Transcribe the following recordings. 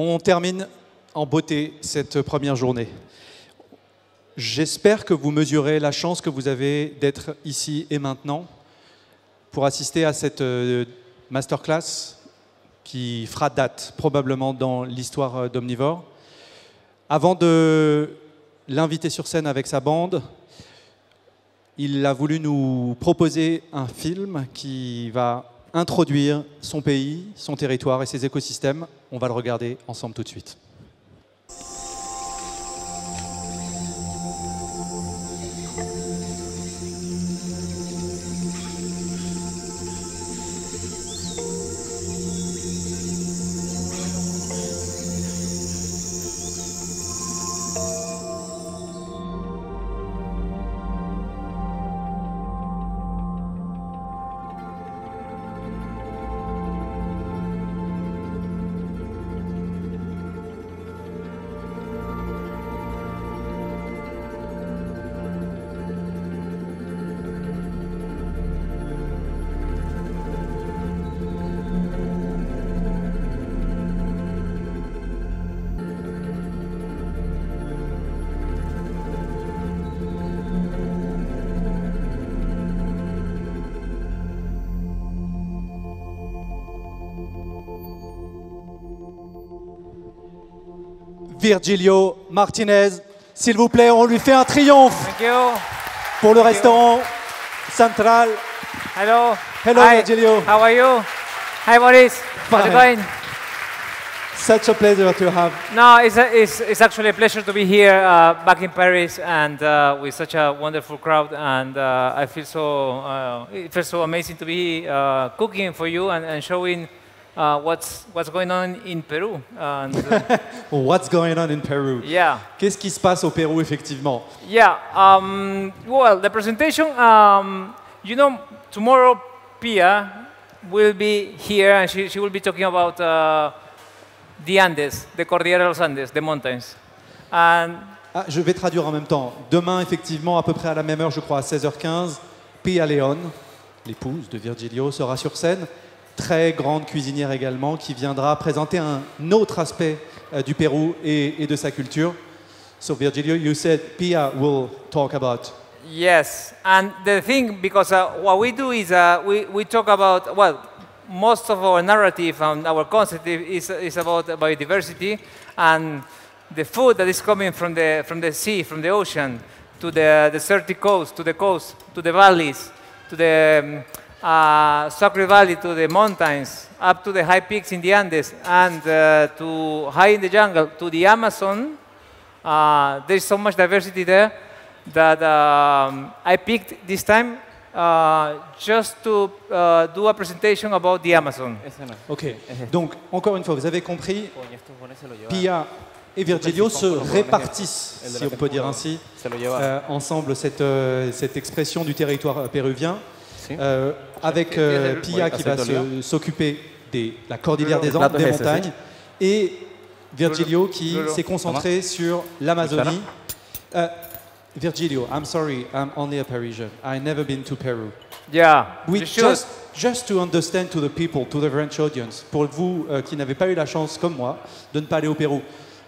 On termine en beauté cette première journée. J'espère que vous mesurez la chance que vous avez d'être ici et maintenant pour assister à cette masterclass qui fera date probablement dans l'histoire d'Omnivore. Avant de l'inviter sur scène avec sa bande, il a voulu nous proposer un film qui va introduire son pays, son territoire et ses écosystèmes. On va le regarder ensemble tout de suite. Virgilio, Martinez, s'il vous plaît, on lui fait un triomphe pour le restaurant central. Hello. Hello, Hi. Virgilio. How are you? Hi, Maurice. How's it going? Such a pleasure to have. No, it's actually a pleasure to be here back in Paris and with such a wonderful crowd. And I feel so, it feels so amazing to be cooking for you and showing what's going on in Peru. And, What's going on in Peru? yeah. Qu'est-ce qui se passe au Pérou, effectivement? Yeah. Well, the presentation, you know, tomorrow Pia will be here and she will be talking about the Andes, the Cordillera de los Andes, the mountains. And Ah, je vais traduire en même temps. Demain, effectivement, à peu près à la même heure, je crois, à 16h15, Pia León, l'épouse de Virgilio, sera sur scène. Très grande cuisinière également, qui viendra présenter un autre aspect du Pérou et de sa culture. So Virgilio, you said Pia will talk about. yes, and the thing, because what we do is we talk about, well, most of our narrative and our concept is about biodiversity and the food that is coming from the sea, from the ocean, to the desertic coast, to the valleys, to the Sacred Valley, to the mountains, up to the high peaks in the Andes, and to high in the jungle, to the Amazon. There's so much diversity there that I picked this time just to do a presentation about the Amazon. Ok, donc encore une fois, vous avez compris, Pia et Virgilio se répartissent, si on peut dire ainsi, ensemble cette expression du territoire péruvien. Avec Pia qui va s'occuper de la cordillère des Andes, des montagnes, et Virgilio qui s'est concentré sur l'Amazonie. Virgilio, I'm sorry, I'm only a Parisian. I've never been to Peru. Yeah, We just to understand to the people, to the French audience, pour vous qui n'avez pas eu la chance, comme moi, de ne pas aller au Pérou,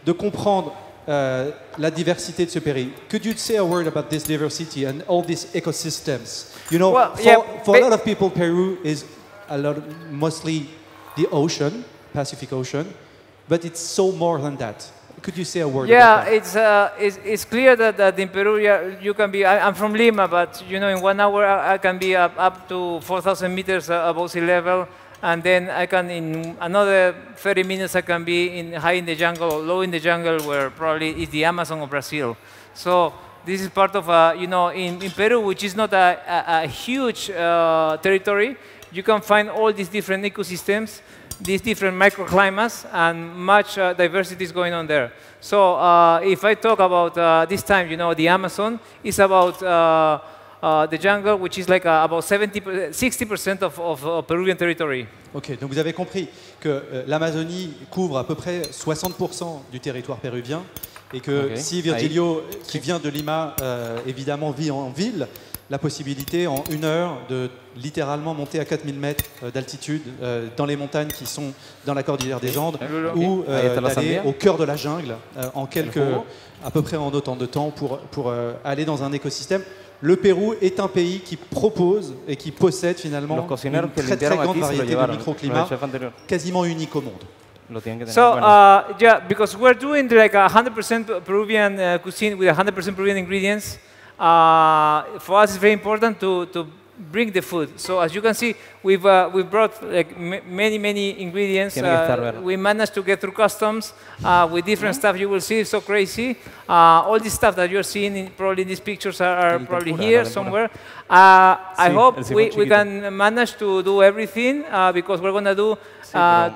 de comprendre la diversité de ce pays. Could you say a word about this diversity and all these ecosystems? You know, Well, yeah, for a lot of people, Peru is mostly the ocean, Pacific Ocean, but it's so more than that. Could you say a word about that? It's clear that in Peru you can be. I'm from Lima, but you know, in 1 hour I can be up to 4,000 meters above sea level, and then I can in another 30 minutes I can be high in the jungle or low in the jungle, where probably is the Amazon of Brazil. So this is part of you know, in Peru, which is not a huge territory. You can find all these different ecosystems, these different microclimates, and much diversity is going on there. So if I talk about this time, you know, the Amazon is about the jungle, which is like about 60% of Peruvian territory. Ok, donc vous avez compris que l'Amazonie couvre à peu près 60% du territoire péruvien et que si Virgilio, qui vient de Lima, évidemment vit en ville, la possibilité en 1 heure de littéralement monter à 4000 mètres d'altitude dans les montagnes qui sont dans la cordillère des Andes ou d'aller au cœur de la jungle en à peu près en autant de temps pour aller dans un écosystème. Le Pérou est un pays qui propose et qui possède finalement une très grande variété de microclimats, quasiment unique au monde. So, yeah, because we're doing like 100% Peruvian cuisine with 100% Peruvian ingredients, for us it's very important to bring the food. So as you can see, we've brought like many ingredients. We managed to get through customs with different stuff. You will see, it's so crazy. All this stuff that you're seeing probably in these pictures are probably here somewhere. I hope we can manage to do everything because we're going to do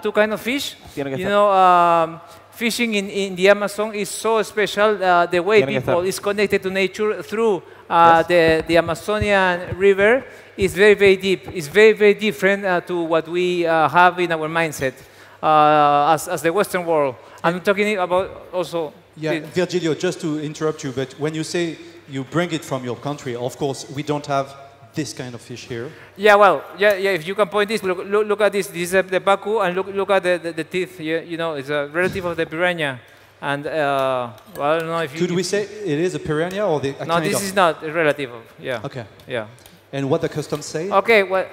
2 kinds of fish. You know, fishing in the Amazon is so special. The way people is connected to nature through the Amazonian river is very deep. It's very different to what we have in our mindset as the Western world. I'm talking about also. Yeah, Virgilio, just to interrupt you, but when you say you bring it from your country, of course, we don't have this kind of fish here. Yeah, well, yeah. If you can point this, look at this. This is the pacu, and look at the teeth. You know, it's a relative of the piranha. And well, I don't know if you. Could we say it is a piranha or the? No, this is not a relative of. Yeah. Okay. Yeah. And what the customs say? Okay. What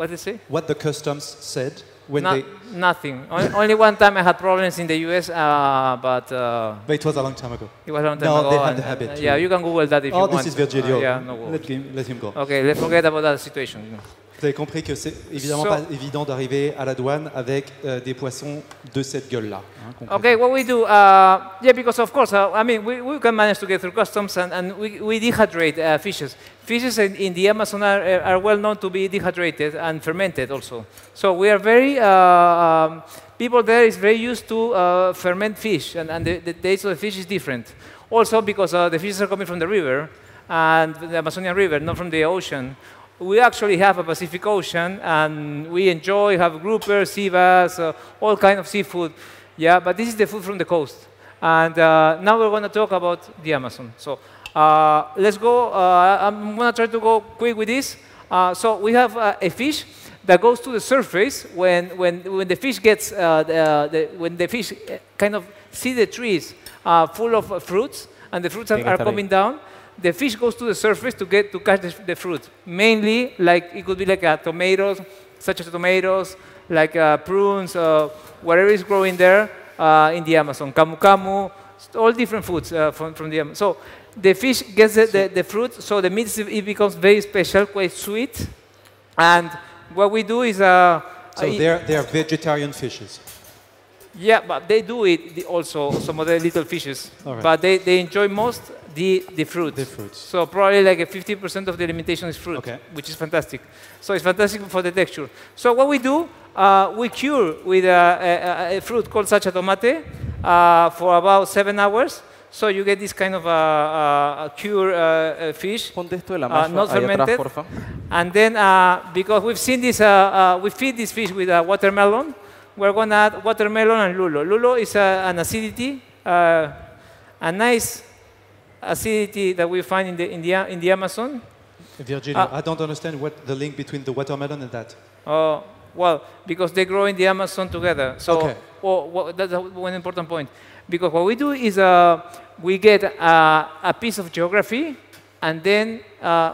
did they say? What the customs said when Nothing. Only one time I had problems in the US, but it was a long time ago. It was a long time ago. No, they had the habit. Yeah, you can Google that if you want. Oh, this is Virgilio. Yeah, no. Let him go. Okay, let's forget about that situation. Vous avez compris que c'est évidemment pas évident d'arriver à la douane avec des poissons de cette gueule-là. Okay, what we do, yeah, because of course, I mean, we can manage to get through customs and we dehydrate fishes. Fishes in the Amazon are well known to be dehydrated and fermented also. So we are very, people there is very used to ferment fish and the taste of the fish is different. Also because the fishes are coming from the river and the Amazonian river, not from the ocean. We actually have a Pacific Ocean, and we have groupers, sea bass, all kind of seafood. Yeah, but this is the food from the coast. And now we're going to talk about the Amazon. So let's go. I'm going to try to go quick with this. So we have a fish that goes to the surface when the fish gets when the fish kind of see the trees full of fruits, and the fruits are coming down. The fish goes to the surface to catch the fruit. Mainly, like it could be like tomatoes, such as tomatoes, like prunes, whatever is growing there in the Amazon. Camu camu, all different foods from the Amazon. So the fish gets the fruit, so the meat it becomes very special, quite sweet. And what we do is so they are vegetarian fishes. Yeah, but they do eat also some of the little fishes. Right. But they enjoy most the fruit. The fruits. So probably like 50% of the alimentation is fruit, which is fantastic. So it's fantastic for the texture. So what we do, we cure with a fruit called sacha tomate for about 7 hours. So you get this kind of a cure fish, not fermented. And then because we've seen this, we feed this fish with watermelon. We're going to add watermelon and lulo. Lulo is an acidity, a nice acidity that we find in the Amazon. Virgilio, I don't understand what the link between the watermelon and that. Well, because they grow in the Amazon together. So that's one important point. Because what we do is we get a piece of geography, and then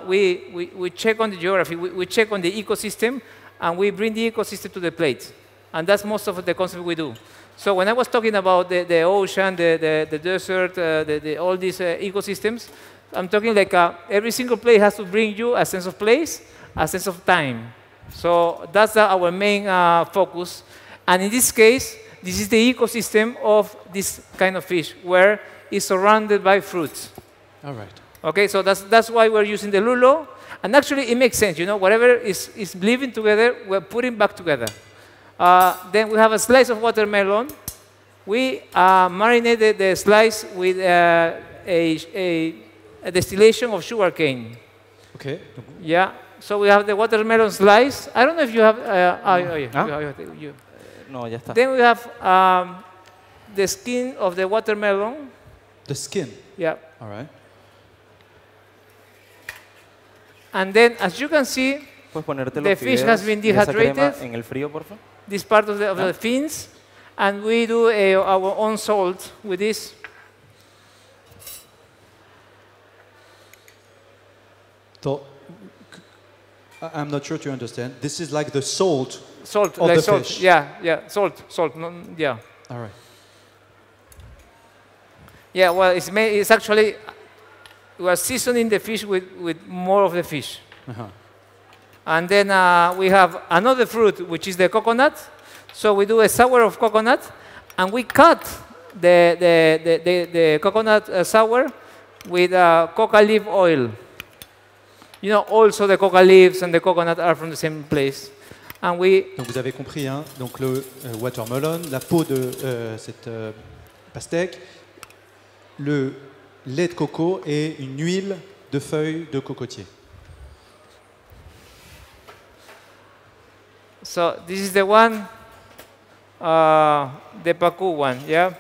we check on the geography. We check on the ecosystem, and we bring the ecosystem to the plate. And that's most of the concept we do. So when I was talking about the ocean, the desert, all these ecosystems, I'm talking like every single place has to bring you a sense of place, a sense of time. So that's our main focus. And in this case, this is the ecosystem of this kind of fish, where it's surrounded by fruits. All right. Okay, so that's why we're using the lulo. And actually, it makes sense. You know, whatever is living together, we're putting back together. Then we have a slice of watermelon. We marinate the slice with a distillation of sugarcane. Okay. Yeah. So we have the watermelon slice. I don't know if you have. No, ya está. Then we have the skin of the watermelon. The skin. Yeah. All right. And then, as you can see, Puedes ponerte the los fish fideos has been y esa crema dehydrated. en el frío, por favor. This part of the fins, and we do our own salt with this. So, I'm not sure to understand. This is like the salt Salt, of like the salt. fish. Yeah, salt. No, yeah. All right. Yeah, well, it's actually, we are seasoning the fish with more of the fish. Uh-huh. And then we have another fruit, which is the coconut. So we do a sour of coconut, and we cut the coconut sour with coca leaf oil. You know, also the coca leaves and the coconut are from the same place. And we Donc vous avez compris, hein, donc le watermelon, la peau de cette pastèque, le lait de coco et une huile de feuilles de cocotier. So this is the one, the pacu one, yeah.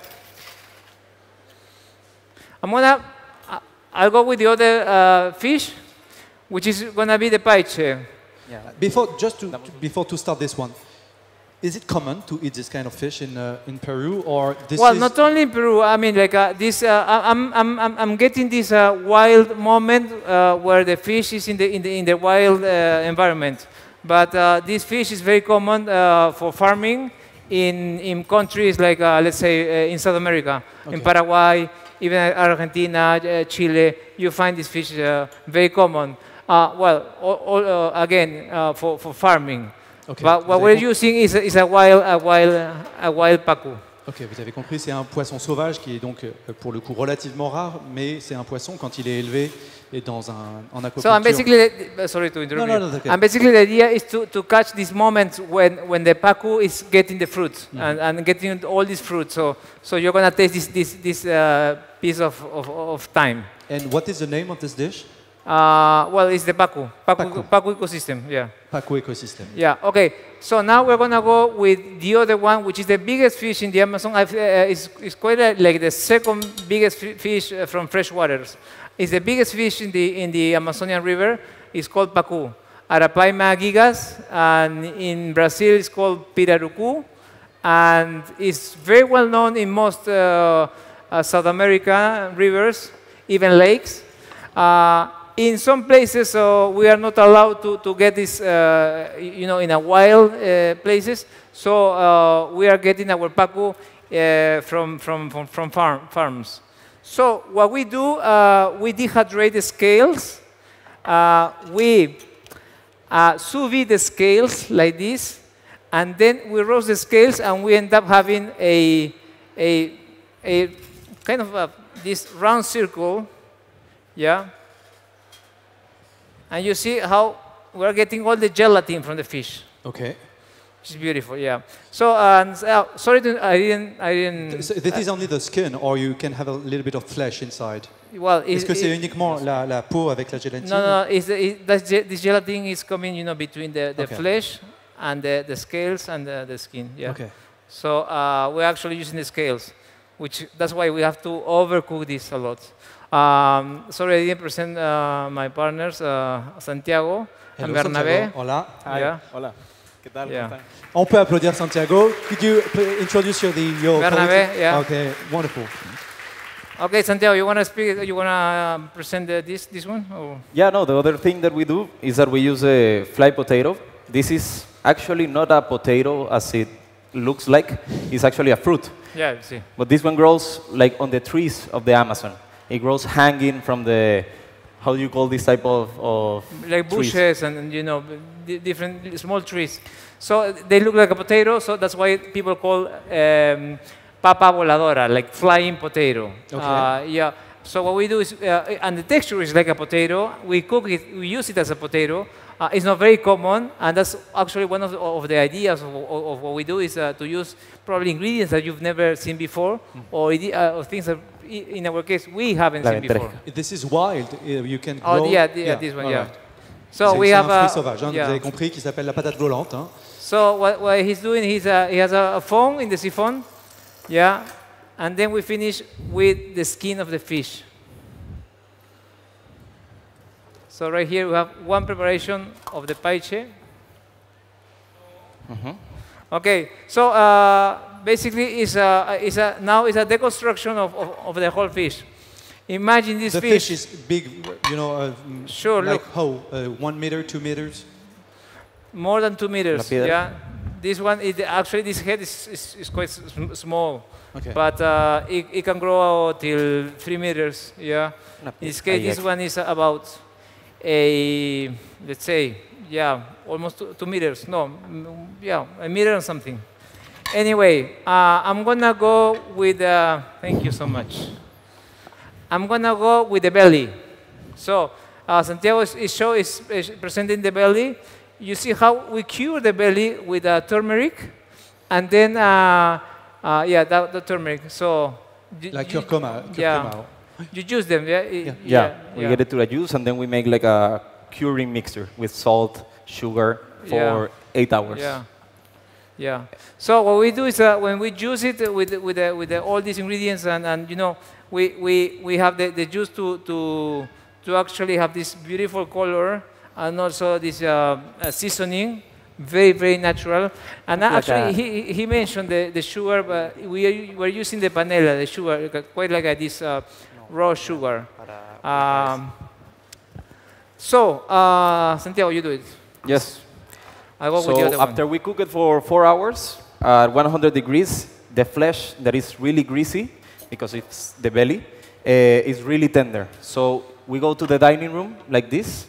I'll go with the other fish, which is gonna be the paiche. Before to start this one, is it common to eat this kind of fish in Peru, or this Well, is not only in Peru. I mean, like this. I'm getting this wild moment where the fish is in the wild environment. But this fish is very common for farming in countries like, let's say, in South America, in Paraguay, even Argentina, Chile. You find this fish very common. Again, for farming. Okay. But what we're using is a wild pacu. Ok, vous avez compris, c'est un poisson sauvage qui est donc pour le coup relativement rare, mais c'est un poisson quand il est élevé et en aquaculture. So I'm basically, sorry to interrupt you. No, okay. And basically the idea is to catch this moment when the pacu is getting the fruit and getting all these fruits. So you're gonna taste this piece of time. And what is the name of this dish? Well, it's the pacu ecosystem. Yeah. Pacu ecosystem. Yeah. Okay. So now we're gonna go with the other one, which is the biggest fish in the Amazon. It's quite like the second biggest fish from fresh waters. It's the biggest fish in the Amazonian River. It's called pacu. Arapaima gigas, and in Brazil it's called pirarucu, and it's very well known in most South American rivers, even lakes. In some places, we are not allowed to get this, in a wild places. So we are getting our pacu from farms. So what we do, we dehydrate the scales. We sous vide the scales like this, and then we roast the scales, and we end up having a kind of this round circle, yeah. And you see how we're getting all the gelatin from the fish. Okay. Which is beautiful, yeah. So, sorry, I didn't. So this is only the skin, or you can have a little bit of flesh inside. Well, est-ce que c'est uniquement la peau avec la gélatine? No. This gelatin is coming, between the flesh and the scales and the skin. Yeah. Okay. So we're actually using the scales, that's why we have to overcook this a lot. Sorry, I didn't present my partners, Santiago and Bernabé. Hola. Yeah. Hola. ¿Qué tal? Yeah. ¿Cómo están? On peut applaudir Santiago. Could you introduce your Bernabé, colleague? yeah. Okay, wonderful. Okay, Santiago, you want to speak? You want to present this one? Or? Yeah, no, the other thing that we do is that we use a fly potato. This is actually not a potato as it looks like. It's actually a fruit. Yeah, see. But this one grows like on the trees of the Amazon. It grows hanging from the, how do you call this type of like trees? bushes and different small trees. So they look like a potato, so that's why people call papa voladora, like flying potato. Okay. Yeah. So what we do is, and the texture is like a potato. We cook it, we use it as a potato. It's not very common, and that's actually one of the ideas of what we do is to use probably ingredients that you've never seen before, or things that, in our case, we haven't seen before. This is wild. You can grow. Oh, yeah, this one, yeah. Right. So we have un fruit sauvage, yeah. Vous avez compris, qui s'appelle la patate volante. Hein. So what he's doing, he has a phone in the siphon, yeah, and then we finish with the skin of the fish. So right here we have one preparation of the paiche. Okay, so basically now it's a deconstruction of the whole fish. Imagine this fish. The fish is big, you know, sure, like look. how, 1 meter, 2 meters? More than 2 meters, yeah. This one, actually this head is quite small. Okay. But it can grow till 3 meters, yeah. In this case, this one is about let's say, yeah, almost 2 meters. No, yeah, 1 meter and something. Anyway, I'm gonna go with, thank you so much. I'm gonna go with the belly. So Santiago is presenting the belly. You see how we cure the belly with turmeric, and then yeah, the turmeric. So like curcuma. Yeah, you juice them. Yeah, we get it to a juice, and then we make like a curing mixture with salt, sugar for 8 hours. Yeah. Yeah. So what we do is when we juice it with all these ingredients, and you know, we have the juice to actually have this beautiful color, and also this seasoning, very natural. And actually, he mentioned the sugar, but we're using the panela, the sugar, quite like this raw sugar. So Santiago, you do it. Yes. I go with the other after we cook it for 4 hours at 100 degrees, the flesh that is really greasy, because it's the belly, is really tender. So we go to the dining room like this,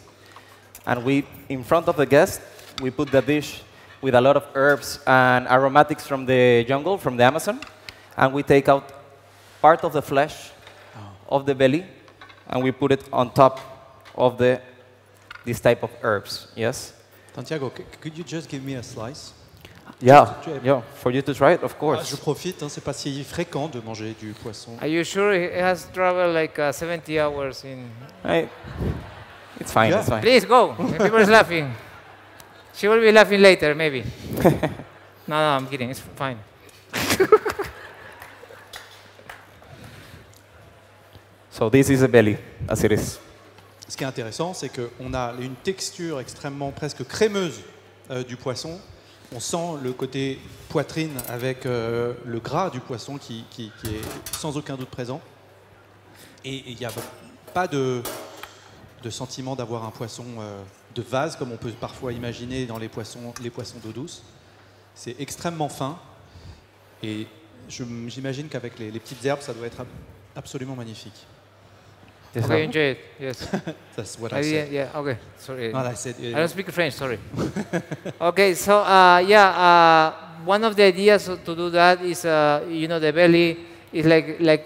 and in front of the guest, we put the dish with a lot of herbs and aromatics from the jungle, from the Amazon, and we take out part of the flesh of the belly, and we put it on top of this type of herbs. Yes. Santiago, could you just give me a slice? Yeah, for you to try it, of course. Je profite, hein, c'est pas si fréquent de manger du poisson. Are you sure it has traveled like 70 hours in? It's fine, it's fine. Please go. People are laughing. She will be laughing later, maybe. No, I'm kidding. It's fine. So this is the belly, as it is. Ce qui est intéressant, c'est qu'on a une texture extrêmement presque crémeuse du poisson. On sent le côté poitrine avec le gras du poisson qui est sans aucun doute présent. Et il n'y a pas de sentiment d'avoir un poisson de vase, comme on peut parfois imaginer dans les poissons d'eau douce. C'est extrêmement fin. Et j'imagine qu'avec les petites herbes, ça doit être absolument magnifique. Okay, enjoy it. Yes. That's what I said. Yeah. Okay. Sorry. No, I said. I don't speak French. Sorry. Okay. So one of the ideas to do that is you know, the belly is like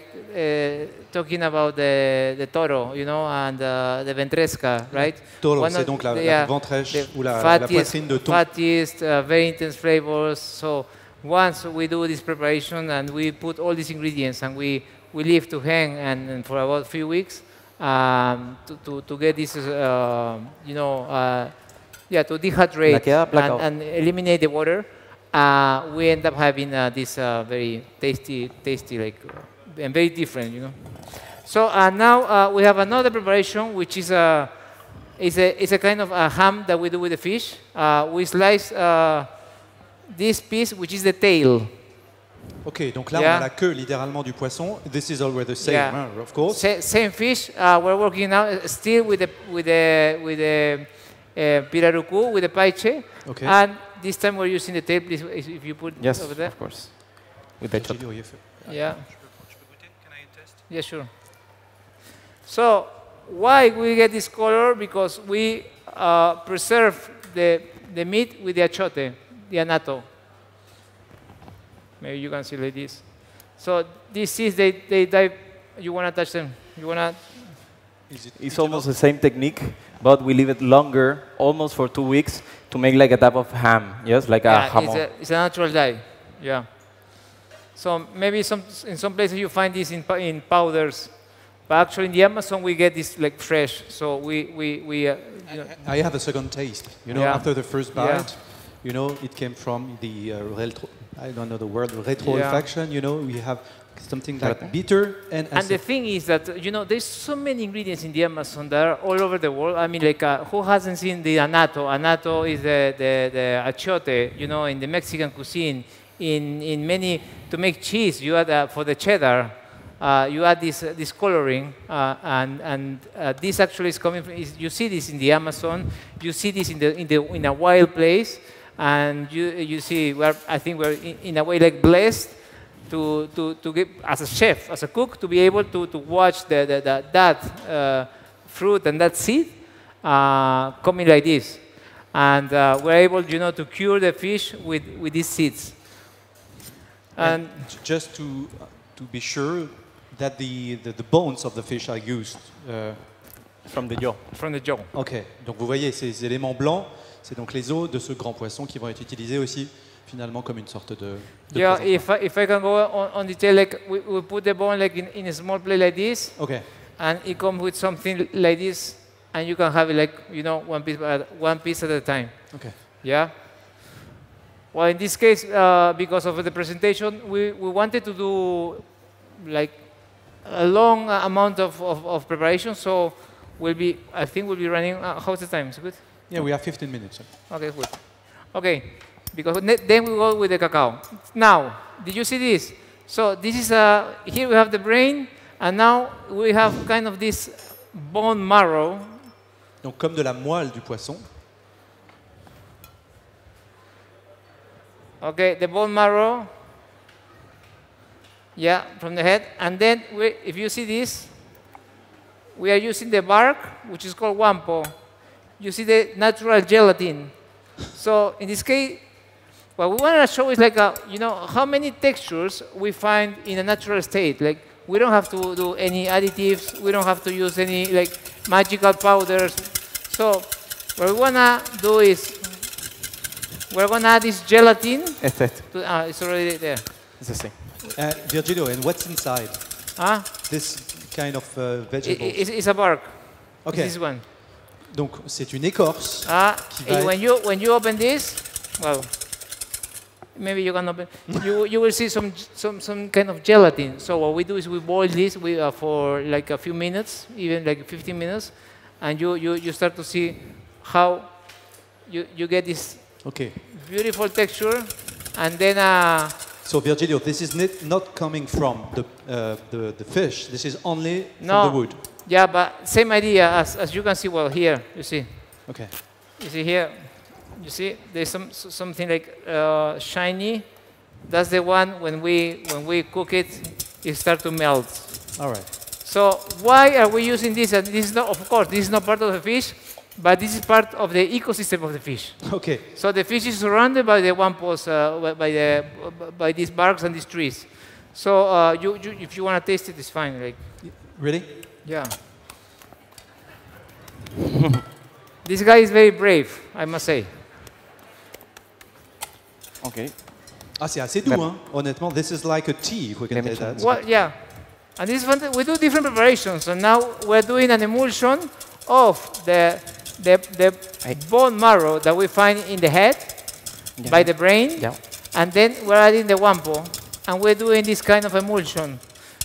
talking about the toro, you know, and the ventresca, right? Toro, c'est donc la ventrèche ou la poitrine de thon. Fattiest, very intense flavors. So once we do this preparation and we put all these ingredients and we leave to hang and for about a few weeks. To get this, you know, to dehydrate and eliminate the water, we end up having this very tasty, like, and very different, you know. So now we have another preparation, which is a kind of a ham that we do with the fish. We slice this piece, which is the tail. Ok, donc là on a la queue littéralement du poisson. This is always the same, of course. Same fish. We're working now still with the pirarucu, with the paiche. Okay. And this time we're using the tail. Please, if you put yes, over there. Of course. With the Virgilio, yeah. Yeah, sure. So why we get this color? Because we preserve the meat with the achote, the anato. Maybe you can see like this. So these seeds, they dive. You want to touch them? You want to? It's almost the same technique, but we leave it longer, almost for 2 weeks, to make like a type of ham. Yes, like a jamon. It's a natural dye. Yeah. So maybe in some places you find this in powders, but actually in the Amazon we get this like fresh. So we I have a second taste. You know, after the first bite, you know, it came from the I don't know the word, retroolfaction. You know, we have Something like bitter and acid. And the thing is that, you know, there's so many ingredients in the Amazon that are all over the world. I mean, like, who hasn't seen the anato? Anato is the achiote, you know, in the Mexican cuisine. In many, to make cheese, you add, for the cheddar, you add this coloring, and this actually is coming from, you see this in the Amazon, you see this in a wild place, and you see, I think we're in a way like blessed to get, as a chef, as a cook, to be able to watch that fruit and that seed coming like this. And we're able, you know, to cure the fish with these seeds. And just to be sure that the bones of the fish are used. From the jaw. From the jaw. Ok, donc vous voyez ces éléments blancs, c'est donc les os de ce grand poisson qui vont être utilisés aussi finalement comme une sorte de yeah, if I can go on detail, like we put the bone like in a small plate like this, okay. And it comes with something like this, and you can have it like, you know, one piece at a time. Okay. Yeah. Well, in this case, because of the presentation, we wanted to do like a long amount of preparation, so I think we'll be running, how's the time? Is it good? Yeah, we have 15 minutes. Okay, good. Okay, because then we go with the cacao. Now, did you see this? So this is, here we have the brain, and now we have kind of this bone marrow. Donc comme de la moelle du poisson. Okay, the bone marrow, yeah, from the head. And then, if you see this, we are using the bark, which is called wampo. You see the natural gelatin. So in this case, what we want to show is like, you know, how many textures we find in a natural state. Like, we don't have to do any additives. We don't have to use any like magical powders. So what we want to do is, we're going to add this gelatin. It's already there. It's the same. Virgilio, and what's inside? This kind of vegetable. It's a bark. Okay. This one. Donc c'est une écorce. When you open this, well, maybe you can open. you will see some kind of gelatin. So what we do is we boil this for like a few minutes, even like 15 minutes, and you start to see how you get this. Okay. Beautiful texture, and then. So Virgilio, this is not coming from the fish. This is only from the wood. Yeah, but same idea as you can see. Well, here you see. Okay. You see here. You see there's something like shiny. That's the one when we cook it, it starts to melt. All right. So why are we using this? And this is not, of course, this is not part of the fish. But this is part of the ecosystem of the fish. Okay. So the fish is surrounded by the wampos, by these barks and these trees. So if you want to taste it, it's fine. Like. Really? Yeah. This guy is very brave, I must say. Okay. Ah, c'est assez doux, hein? Honnêtement, this is like a tea, if we can say that. Well, yeah. And this one, we do different preparations. So now we're doing an emulsion of the bone marrow that we find in the head, by the brain, and then we're adding the wampo, and we're doing this kind of emulsion.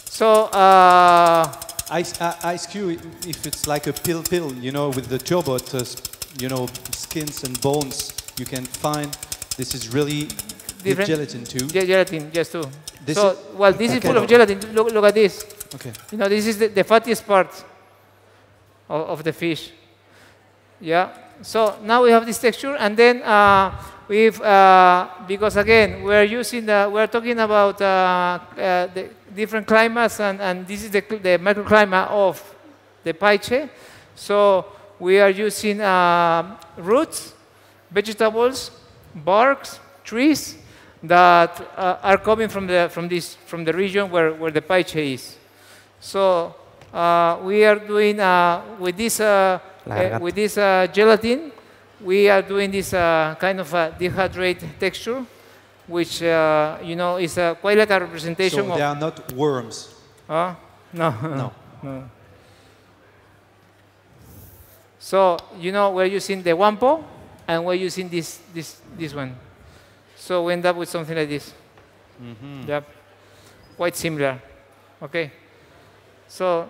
So I ask you if it's like a pill, you know, with the turbot, you know, skins and bones you can find. This is really different gelatin too. Yeah, gelatin, yes too. This is full of gelatin. Look at this. Okay. You know, this is the fattiest part of the fish. Yeah. So now we have this texture, and then because again we're talking about the different climates, and this is the microclimate of the Paiche. So we are using roots, vegetables, barks, trees that are coming from the region where the Paiche is. So we are doing with this gelatin, we are doing this kind of a dehydrated texture, which you know is quite like a representation. So they are not worms. No. No. No. So you know we're using the wampo, and we're using this one. So we end up with something like this. Mm-hmm. Yep. quite similar. Okay. So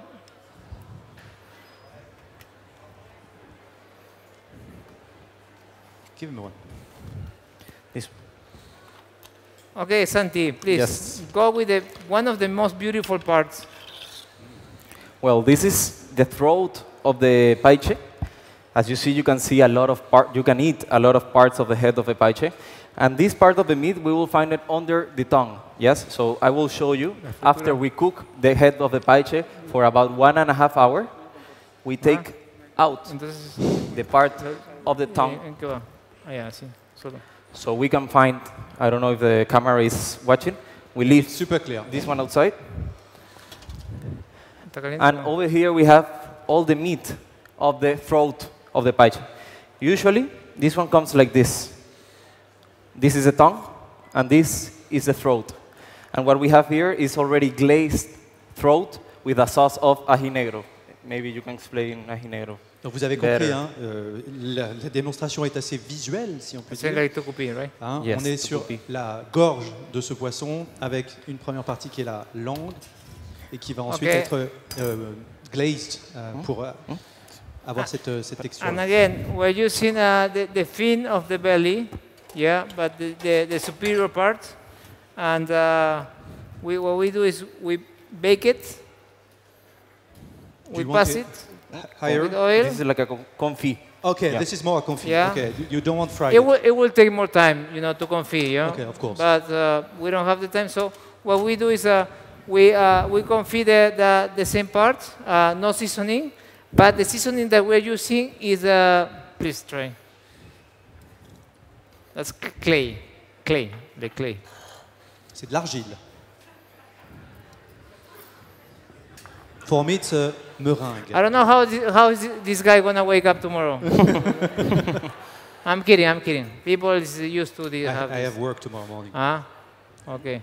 Give him one. This. okay, Santi, please Yes. go with one of the most beautiful parts. Well, this is the throat of the paiche. As you see, you can see a lot of you can eat a lot of parts of the head of the paiche. And this part of the meat, we will find it under the tongue. Yes, so I will show you. After we cook the head of the paiche for about 1.5 hours, we take out Entonces, the part of the tongue. ¿en qué va? Ah, ya, sí, solo. So we can find, I don't know if the camera is watching, we leave Super clear. this one outside. ¿Está caliente? And No. over here we have all the meat of the throat of the paiche. Usually, this one comes like this. This is the tongue, and this is the throat. And what we have here is already glazed throat with a sauce of ají negro. Maybe you can explain ají negro. Donc vous avez compris, hein, la démonstration est assez visuelle, si on peut C'est dire. like tucupi, right? Hein, Yes, on est sur tucupi. la gorge de ce poisson avec une première partie qui est la langue et qui va ensuite Ok. être glazed pour avoir cette texture. And again, we're using the fin of the belly, yeah, but the superior part. And what we do is we bake it, we you want pass it it Higher? with oil. This is like a confit. Okay, Yeah. this is more confit. Yeah. Okay, you don't want fried. It will take more time, to confit, Okay, of course. But we don't have the time, so what we do is we confit the same part, no seasoning, but the seasoning that we're using is please try. That's clay, the clay. C'est de l'argile. For me, it's a meringue. I don't know how is this guy gonna wake up tomorrow. I'm kidding. People is used to the. I have work tomorrow morning. Ah, okay.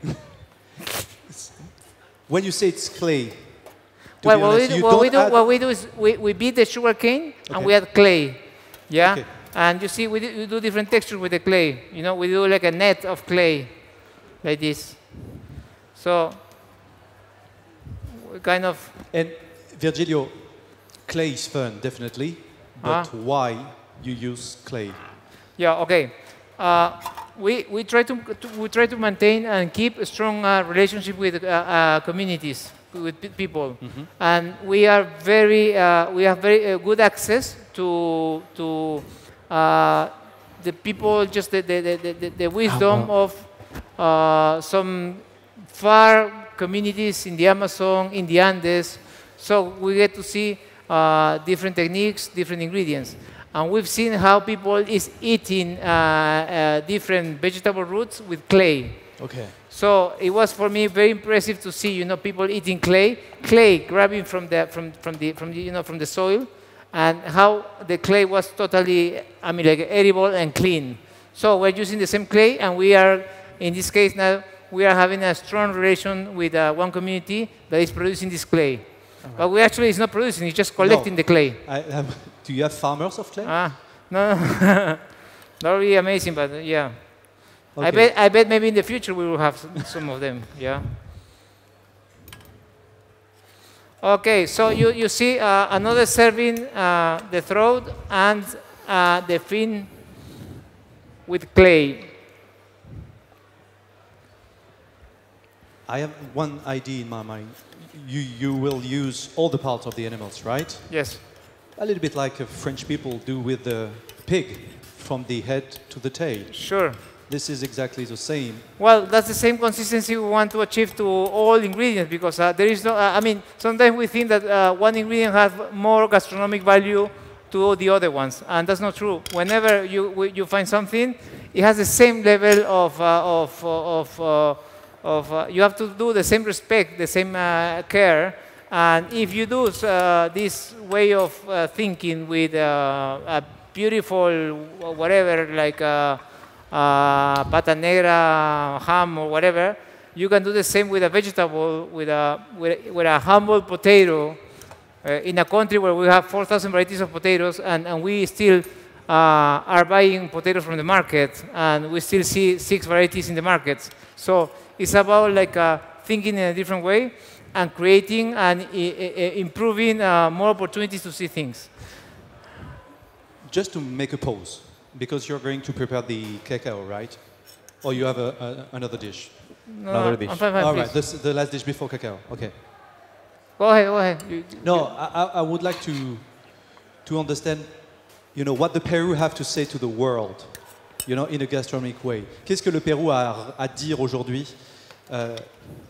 When you say it's clay, to Well, be what honest, we, you do, don't add- what we do is we beat the sugar cane and Okay. we add clay. Yeah? Okay. And you see, we do different textures with the clay. We do like a net of clay, like this. So, we kind of. And Virgilio, clay is fun, definitely. But why you use clay? Yeah, okay. We try to maintain and keep a strong relationship with communities, with people, and we have very good access to the people, just the wisdom of some far communities in the Amazon, in the Andes. So we get to see different techniques, different ingredients. And we've seen how people is eating different vegetable roots with clay. Okay. So it was for me very impressive to see, people eating clay grabbing from the soil, and how the clay was totally, like edible and clean. So we're using the same clay, and we are, in this case now, we are having a strong relation with one community that is producing this clay. Right. But we actually, it's not producing, it's just collecting the clay. Do you have farmers of clay? No. That would be amazing, but yeah. Okay. I bet maybe in the future we will have some of them, yeah. Okay, so you see another serving, the throat and the fin with clay. I have one idea in my mind. You will use all the parts of the animals, right? Yes. A little bit like French people do with the pig, from the head to the tail. Sure. This is exactly the same. Well, that's the same consistency we want to achieve to all ingredients, because there is no, sometimes we think that one ingredient has more gastronomic value to the other ones, and that's not true. Whenever you find something, it has the same level you have to do the same respect, the same care, and if you do this way of thinking with a beautiful whatever, like pata negra, ham, or whatever, you can do the same with a vegetable, with a humble potato, in a country where we have 4,000 varieties of potatoes, and we still are buying potatoes from the market, and we still see 6 varieties in the markets. So it's about like thinking in a different way, and creating and improving more opportunities to see things. Just to make a pause, because you're going to prepare the cacao, right? Or you have another dish? No, Another dish. I'm fine, All please. right, this is the last dish before cacao. Okay. Go ahead. No, I would like to understand, what the Peru have to say to the world, in a gastronomic way. Qu'est-ce que le Pérou a à dire aujourd'hui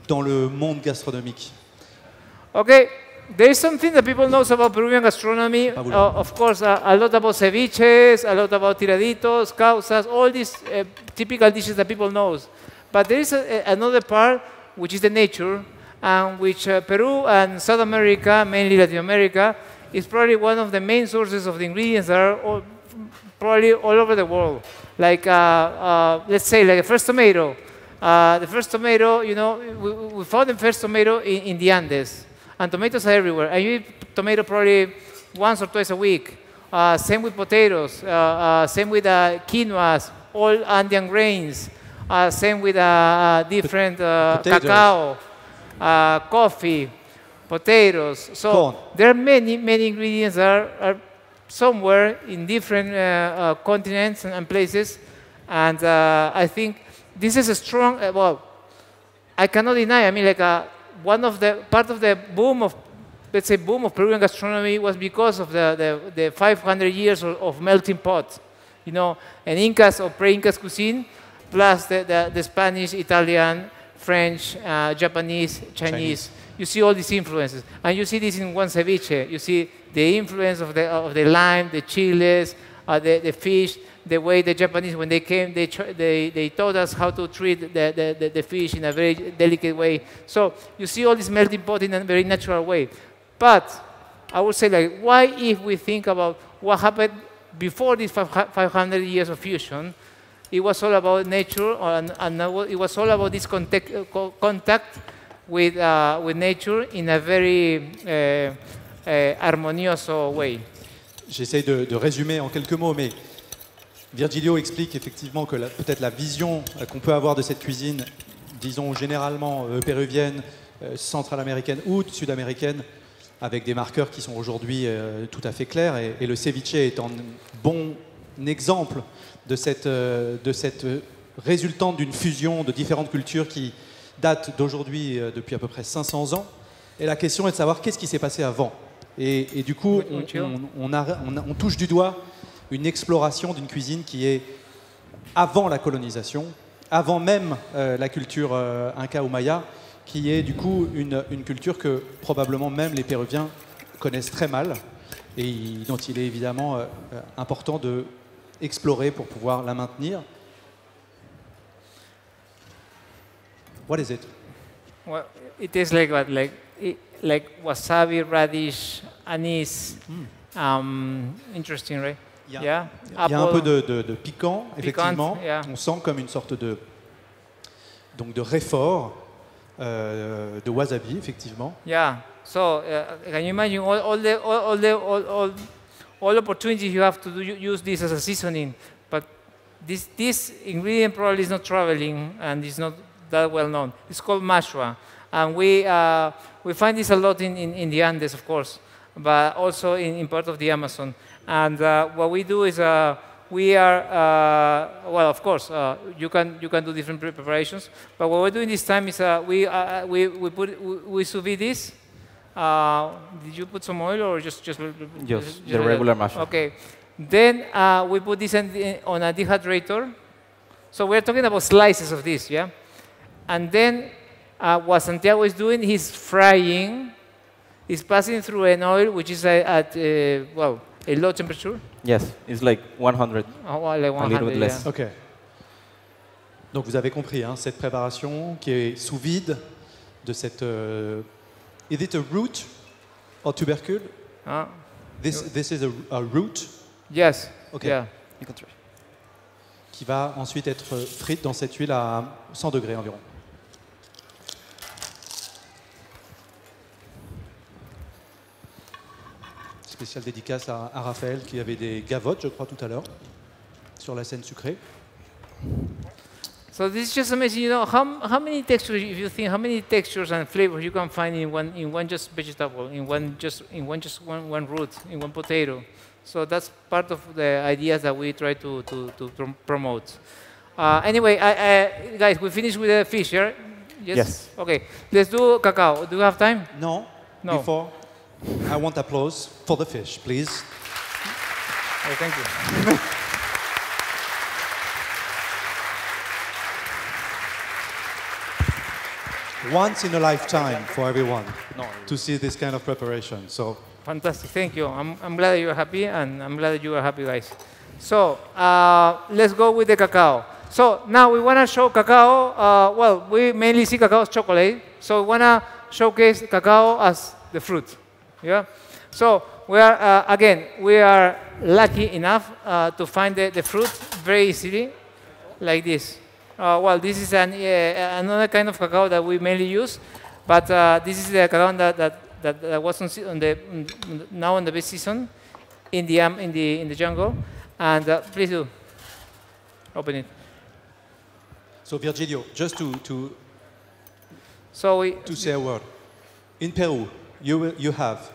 dans le monde gastronomique? Okay, there is something that people know about Peruvian gastronomy. Of course, a lot about ceviches, a lot about tiraditos, causas, all these typical dishes that people know. But there is another part, which is the nature, and which Peru and South America, mainly Latin America, is probably one of the main sources of the ingredients that are probably all over the world. Like, let's say, like the first tomato. The first tomato, we found the first tomato in the Andes. And tomatoes are everywhere. And you eat tomato probably once or twice a week. Same with potatoes. Same with quinoas, all Andean grains. Same with different cacao, coffee, potatoes. So Corn. there are many ingredients that are somewhere in different continents and places. And I think this is a strong, I cannot deny, I mean, like part of the boom of, let's say, boom of Peruvian gastronomy was because of the 500 years of melting pot, and Incas or pre-Incas cuisine, plus the Spanish, Italian, French, Japanese, Chinese. You see all these influences, and you see this in one ceviche. You see the influence of the lime, the chiles, the fish, the way the Japanese, when they came, they taught us how to treat the fish in a very delicate way. So you see all this melting pot in a very natural way. But I would say, like, why if we think about what happened before these 500 years of fusion, it was all about nature, and it was all about this contact with nature in a very harmonious way. J'essaie de résumer en quelques mots, mais Virgilio explique effectivement que peut-être la vision qu'on peut avoir de cette cuisine, disons généralement péruvienne, central-américaine ou sud-américaine, avec des marqueurs qui sont aujourd'hui tout à fait clairs, et le ceviche est un bon exemple de cette résultante d'une fusion de différentes cultures qui date d'aujourd'hui depuis à peu près 500 ans. Et la question est de savoir qu'est-ce qui s'est passé avant. Et du coup, on touche du doigt une exploration d'une cuisine qui est avant la colonisation, avant même la culture inca ou maya, qui est du coup une culture que probablement même les Péruviens connaissent très mal et dont il est évidemment important de explorer pour pouvoir la maintenir. What is it? Well, it is like what, like wasabi, radish, anise. Interesting, right? Il y a un peu de piquant, effectivement. Yeah. On sent comme une sorte de réfort de wasabi, effectivement. Yeah. So can you imagine all opportunities you have to use this as a seasoning? But this ingredient probably is not traveling and is not that well known. It's called mashua, and we find this a lot in the Andes, of course, but also in part of the Amazon. And what we do is we are well, of course, you can do different preparations. But what we're doing this time is we sous vide this. Did you put some oil or just the regular mashua? Okay. Then we put this on a dehydrator. So we're talking about slices of this, yeah. And then what Santiago is doing, he's frying. He's passing through an oil which is at a low temperature. Yes, it's like 100. Like 100, a little bit less. yeah. Ok. Donc vous avez compris, hein, cette préparation qui est sous vide de cette... is it a root or tubercule? This is a root? Yes. Okay. Yeah. You can try. Qui va ensuite être frite dans cette huile à 100 degrés environ. Spéciale dédicace à Raphaël qui avait des gavottes, je crois, tout à l'heure, sur la scène sucrée. So this is just amazing. You know how many textures, if you think how many textures and flavors you can find in one just vegetable, in one root, in one potato. So that's part of the ideas that we try to promote. Anyway, guys, we finished with the fish, yeah? Yes. Okay, let's do cacao. Do you have time? No. No. Before, I want applause for the fish, please. Oh, thank you. Once in a lifetime for everyone to see this kind of preparation. So Fantastic, thank you. I'm glad that you're happy, and I'm glad that you are happy, guys. So let's go with the cacao. So now we want to show cacao. Well, we mainly see cacao as chocolate, so we want to showcase cacao as the fruit. Yeah. So we are again, we are lucky enough to find the fruit very easily, like this. Well, this is another kind of cacao that we mainly use, but this is the cacao that was now in the best season in the jungle. And please do open it. So Virgilio, just to So say a word. In Peru, you have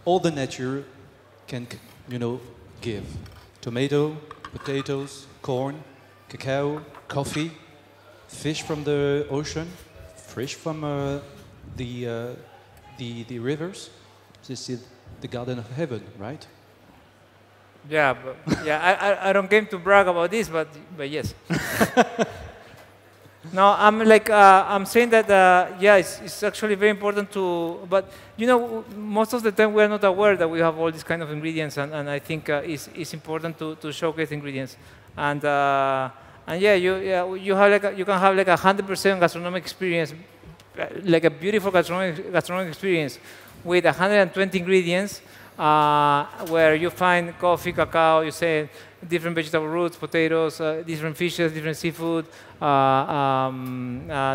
all the nature can give: tomato, potatoes, corn, cacao, coffee, fish from the ocean, fish from the rivers. This is the Garden of Heaven, right? yeah, I don't came to brag about this, but yes. No, I'm saying that yeah, it's actually very important to. But you know, most of the time we are not aware that we have all these kind of ingredients, and I think it's important to showcase ingredients. And yeah, you can have like 100% gastronomic experience, like a beautiful gastronomic experience with 120 ingredients, where you find coffee, cacao, you say different vegetable roots, potatoes, different fishes, different seafood,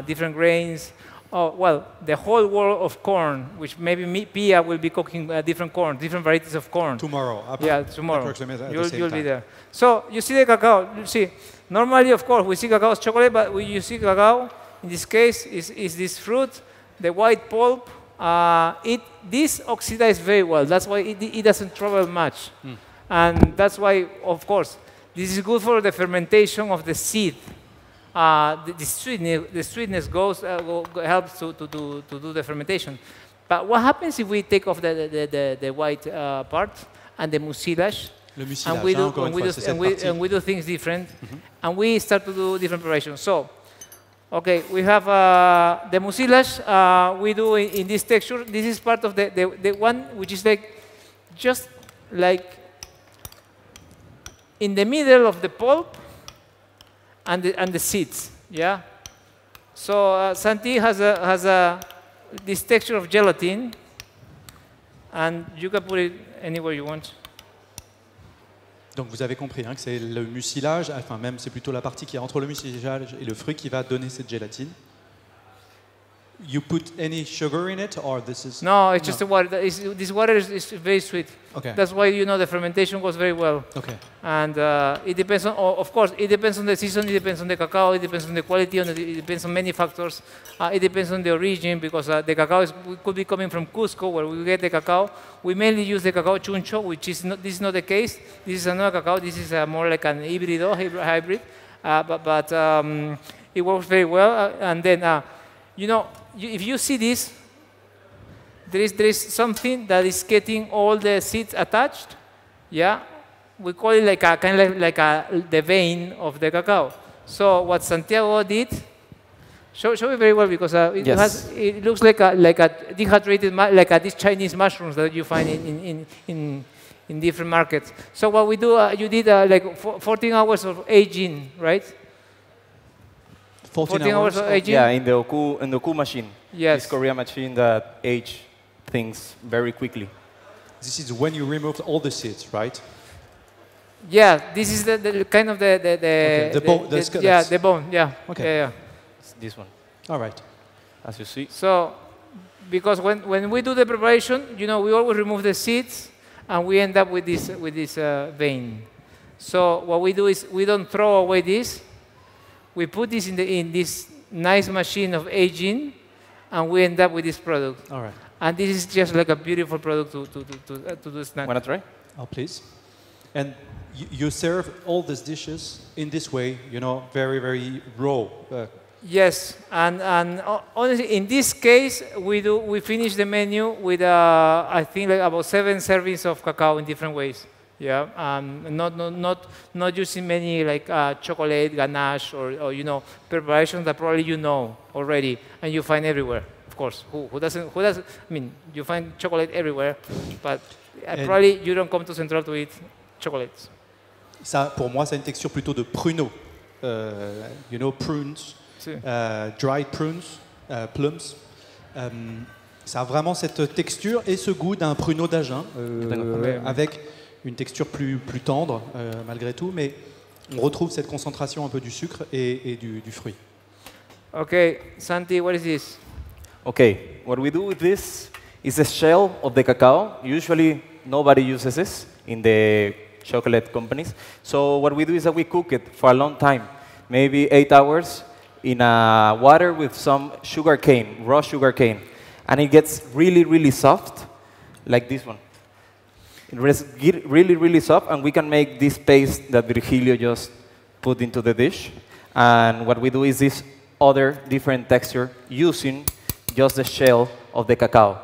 different grains. Oh, well, the whole world of corn, which maybe Pia will be cooking different corn, different varieties of corn. Tomorrow. Yeah, tomorrow. Approximately You'll be there. So you see the cacao. You see, normally, of course, we see cacao as chocolate, but you see cacao, in this case, is this fruit, the white pulp. This oxidizes very well. That's why it doesn't travel much. And that's why, of course, this is good for the fermentation of the seed. The sweetness helps to do the fermentation. But what happens if we take off the white part and the mucilage, and we do things different, and we start to do different preparations. So, okay, we have the mucilage we do in this texture. This is part of the one which is just like in the middle of the pulp and the seeds, yeah. So Santi has this texture of gelatin, and you can put it anywhere you want. Donc vous avez compris que c'est le mucilage, enfin même c'est plutôt la partie qui est entre le mucilage et le fruit qui va donner cette gélatine. You put any sugar in it, or this is... No, it's just the water. This water is very sweet. Okay. That's why the fermentation goes very well. Okay. And it depends on, of course, it depends on the season, it depends on the cacao, it depends on the quality, it depends on many factors. It depends on the origin, because the cacao could be coming from Cusco, where we get the cacao. We mainly use the cacao chuncho, which is not, this is not the case. This is another cacao. This is more like an hybrid. But it works very well. And then, if you see this, there is something that is getting all the seeds attached. Yeah, we call it like the vein of the cacao. So what Santiago did, show it very well, because it looks like a dehydrated, like these Chinese mushrooms that you find in different markets. So what we do, you did like 14 hours of aging, right? 14 hours of aging? Yeah, in the Oku machine. Yes. This Korean machine that age things very quickly. This is when you removed all the seeds, right? Yeah, this is the kind of the bone. The bone. Yeah. Okay. Yeah. It's this one. All right. As you see. So, because when we do the preparation, we always remove the seeds, and we end up with this vein. So what we do is we don't throw away this. we put this in this nice machine of aging, and we end up with this product. All right. And this is just like a beautiful product to do snack. Want to try? Oh, please. And you serve all these dishes in this way, you know, very, very raw. Yes, and honestly, in this case, we finish the menu with I think like about 7 servings of cacao in different ways. Yeah, not using many like chocolate ganache or you know preparations that probably you know already and you find everywhere. Of course, who doesn't? I mean, you find chocolate everywhere, but probably you don't come to Central to eat chocolates. Ça, pour moi, c'est une texture plutôt de pruneau. You know, prunes, dried prunes, plums. Ça a vraiment cette texture et ce goût d'un pruneau d'Agen, avec une texture plus tendre, malgré tout, mais on retrouve cette concentration un peu du sucre et du fruit. Okay, Santi, what is this? Okay, what we do with this is the shell of the cacao. Usually, nobody uses this in the chocolate companies. So what we do is that we cook it for a long time, maybe 8 hours, in water with some sugar cane, raw sugar cane. And it gets really, really soft, like this one. It gets really, really soft, and we can make this paste that Virgilio just put into the dish. And what we do is this other different texture using just the shell of the cacao.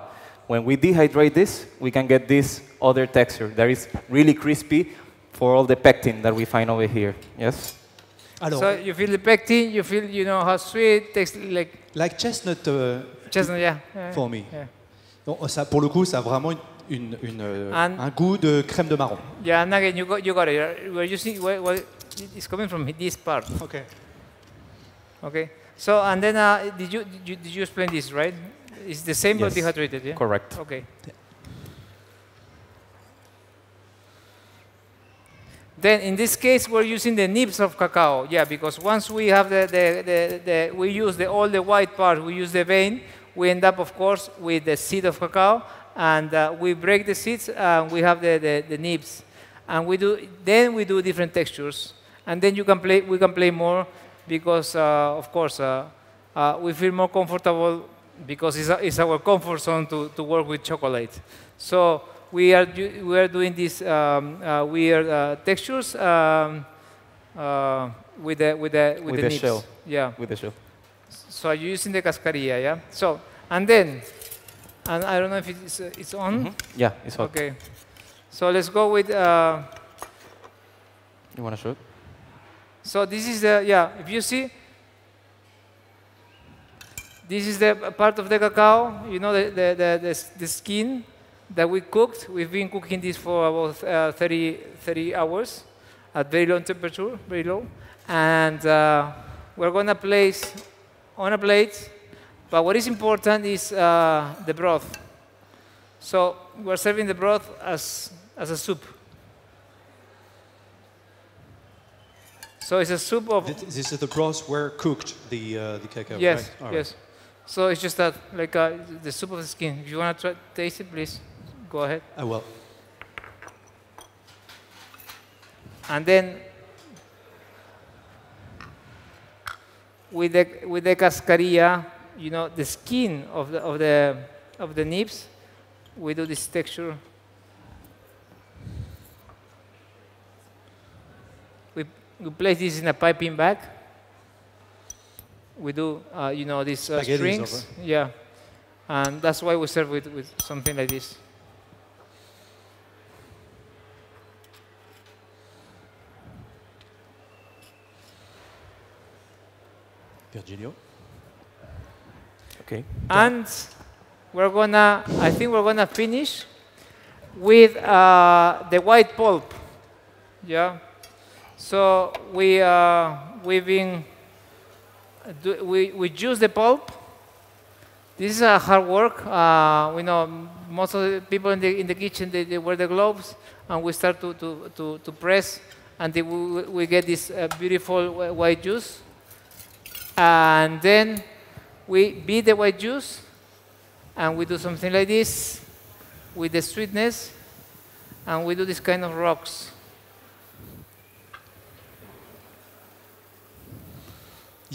When we dehydrate this, we can get this other texture that is really crispy for all the pectin that we find over here. Yes? Alors, so you feel the pectin, you feel, you know, how sweet, tastes like chestnut, chestnut, yeah. For me. Yeah. Donc, ça, pour le coup, ça a vraiment un goût de crème de marron. Yeah, and again, you got it. We're using, it's coming from this part. Okay. Okay. So, and then, did you explain this, right? It's the same but dehydrated, yeah? Correct. Okay. Then, in this case, we're using the nibs of cacao, yeah, because once we have we use all the white part, we use the vein, we end up, of course, with the seed of cacao, and we break the seeds, and we have the nibs, and we do different textures, and then we can play more, because of course we feel more comfortable because it's our comfort zone to work with chocolate. So we are doing these weird textures with the nibs. Shell. Yeah. With the shell. So you're using the cascarilla, yeah. So and I don't know if it's on. Mm-hmm. Yeah, it's on. Okay. So let's go with. You want to show it? So this is if you see, this is the part of the cacao, you know, the skin that we cooked. We've been cooking this for about 30 hours at very low temperature, very low. And we're going to place on a plate, but what is important is the broth. So we're serving the broth as a soup. So it's a soup of... This is the broth where cooked the cacao, yes, right? Yes. Right. So it's just that, like the soup of the skin. If you want to taste it, please go ahead. I will. And then with the cascarilla, you know, the skin of the nibs, we do this texture. We place this in a piping bag. We do, you know, these strings. Over. Yeah. And that's why we serve with something like this. Virgilio. Okay. And I think we're gonna finish with the white pulp. Yeah. So we juice the pulp. This is a hard work. We know most of the people in the kitchen they wear the gloves, and we start to press until we get this beautiful white juice. And then we beat the white juice, and we do something like this with the sweetness, and we do this kind of rocks.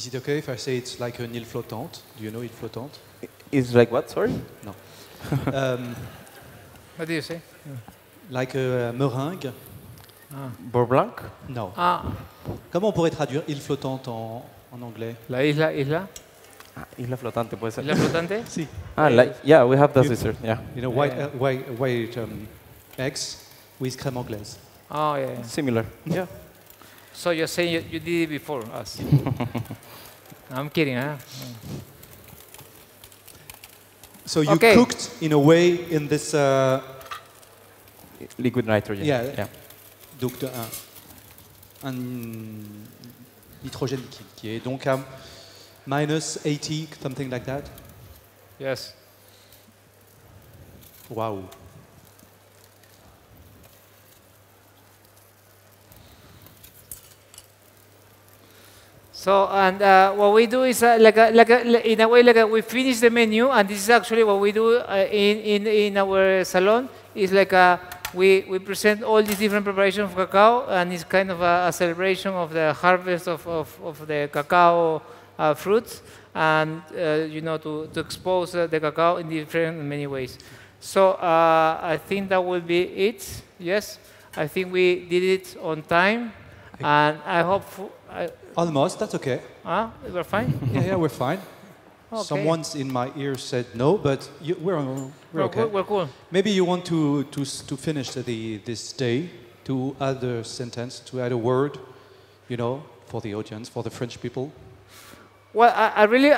Is it okay if I say it's like an île flottante? Do you know île flottante? It's like what, sorry? No. What do you say? Like a meringue? Beurre blanc? No. Ah, Comment on pourrait traduire île flottante en anglais? la isla. Ah, isla flotante puede ser. Isla flotante. Si. Ah, like, yeah, we have that dessert, yeah. You know, white eggs with crème anglaise. Oh, yeah. Similar, yeah. So you're saying you did it before us? I'm kidding, huh? So you Okay. cooked in a way in this. Liquid nitrogen. Yeah. Donc un nitrogène liquide qui est donc à minus 80, something like that. Yes. Wow. So, and what we do is in a way, we finish the menu, and this is actually what we do in our salon. Is like we present all these different preparations of cacao, and it's kind of a celebration of the harvest of the cacao fruits, and you know, to expose the cacao in different many ways. So I think that will be it. Yes, I think we did it on time, and I hope. Almost, that's okay. We're fine? Yeah, we're fine. Okay. Someone's in my ear said no, but we're okay. We're cool. Maybe you want to finish this day, to add a sentence, to add a word, you know, for the audience, for the French people. Well, actually,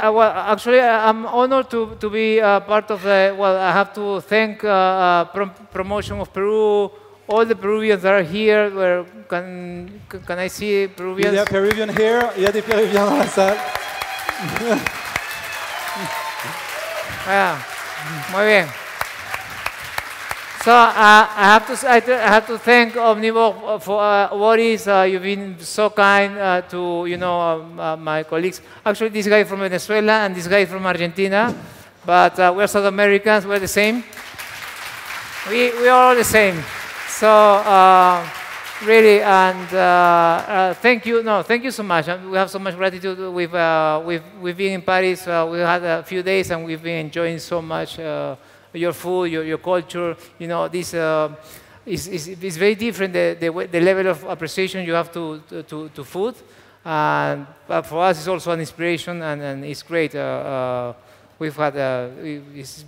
I'm honored to be part of the. Well, I have to thank Promotion of Peru, all the Peruvians that are here. Where can I see Peruvians? Il y a Peruvian here. Il y a des Péruviens dans la salle. Muy bien. So I have to thank Omnivore for what is you've been so kind to my colleagues. Actually, this guy from Venezuela and this guy from Argentina, but we're South Americans. We're the same. We are all the same. So really, and thank you. No, thank you so much. We have so much gratitude. We've been in Paris. We had a few days, and we've been enjoying so much your food, your culture. You know, this is very different. The level of appreciation you have to food, but for us, it's also an inspiration, and it's great. We've had it's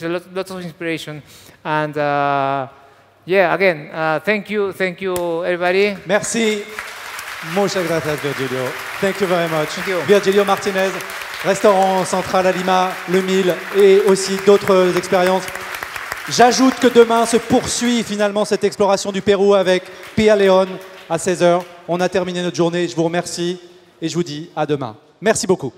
a lot of inspiration, and. Yeah, again, thank you, everybody. Merci. Muchas gracias, Virgilio. Thank you very much. Thank you. Virgilio Martinez, restaurant central à Lima, le Mille et aussi d'autres expériences. J'ajoute que demain se poursuit finalement cette exploration du Pérou avec Pia León à 16h. On a terminé notre journée. Je vous remercie et je vous dis à demain. Merci beaucoup.